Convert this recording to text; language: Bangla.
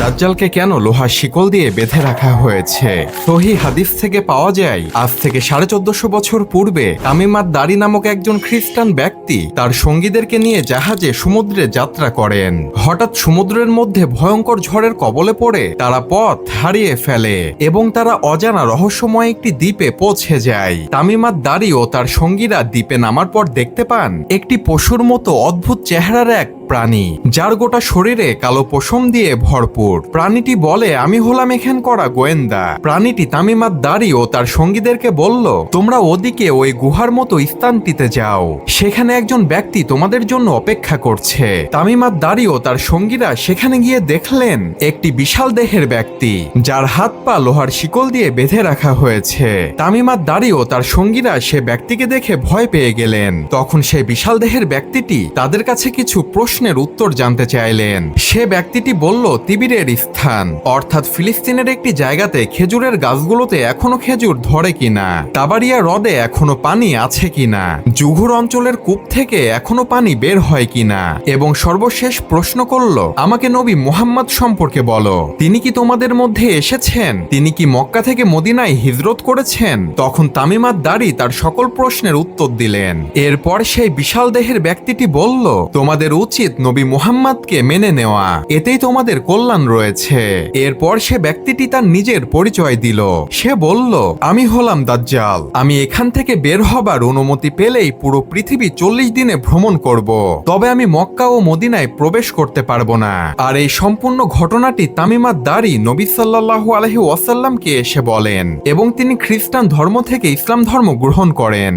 দাজ্জালকে কেন লোহার শিকল দিয়ে বেঁধে রাখা হয়েছে? সহিহ হাদিস থেকে পাওয়া যায়, আজ থেকে 1450 বছর পূর্বে তামিমাত দারি নামক একজন খ্রিস্টান ব্যক্তি তার সঙ্গীদেরকে নিয়ে জাহাজে সমুদ্রে যাত্রা করেন। হঠাৎ সমুদ্রের মধ্যে ভয়ঙ্কর ঝড়ের কবলে পড়ে তারা পথ হারিয়ে ফেলে এবং তারা অজানা রহস্যময় একটি দ্বীপে পৌঁছে যায়। তামিমাত দারি ও তার সঙ্গীরা দ্বীপে নামার পর দেখতে পান একটি পশুর মতো অদ্ভুত চেহারার এক প্রাণী, যার গোটা শরীরে কালো পশম দিয়ে ভরপুর। প্রাণীটি বলে, আমি হলাম এখান করা গোয়েন্দা। প্রাণীটি তামিমাত দারি ও তার সঙ্গীদেরকে বলল, তোমরা ওদিকে ওই গুহার মতো স্থানটিতে যাও, সেখানে একজন ব্যক্তি তোমাদের জন্য অপেক্ষা করছে। তামিমাত দারি ও তার সঙ্গীরা সেখানে গিয়ে দেখলেন একটি বিশাল দেহের ব্যক্তি, যার হাত পা লোহার শিকল দিয়ে বেঁধে রাখা হয়েছে। তামিমাত দারি ও তার সঙ্গীরা সে ব্যক্তিকে দেখে ভয় পেয়ে গেলেন। তখন সেই বিশাল দেহের ব্যক্তিটি তাদের কাছে কিছু প্রশ্নের উত্তর জানতে চাইলেন। সে ব্যক্তিটি বলল, তিবিরের স্থান অর্থাৎ ফিলিস্তিনের একটি জায়গাতে খেজুরের গাছগুলোতে এখনো খেজুর ধরে কিনা, তাবারিয়া হ্রদে এখনো পানি আছে কিনা, জুঘুর অঞ্চলের কূপ থেকে এখনো পানি বের হয় কিনা, এবং সর্বশেষ প্রশ্ন করল, আমাকে নবী মুহাম্মদ সম্পর্কে বলো, তিনি কি তোমাদের মধ্যে এসেছেন? তিনি কি মক্কা থেকে মদিনায় হিজরত করেছেন? তখন তামিমাত দারি তার সকল প্রশ্নের উত্তর দিলেন। এরপর সেই বিশাল দেহের ব্যক্তিটি বলল, তোমাদের উচিত নবী মুহাম্মদকে মেনে নেওয়া, এতেই তোমাদের কল্যাণ রয়েছে। এরপর সে ব্যক্তিটি তার নিজের পরিচয় দিল। সে বলল, আমি হলাম দাজ্জাল। আমি এখান থেকে বের হবার অনুমতি পেলেই পুরো পৃথিবী 40 দিনে ভ্রমণ করব, তবে আমি মক্কা ও মদিনায় প্রবেশ করতে পারবো না। আর এই সম্পূর্ণ ঘটনাটি তামিমাত দারি নবী সাল্লাল্লাহু আলাইহি ওয়াসাল্লামকে এসে বলেন এবং তিনি খ্রিস্টান ধর্ম থেকে ইসলাম ধর্ম গ্রহণ করেন।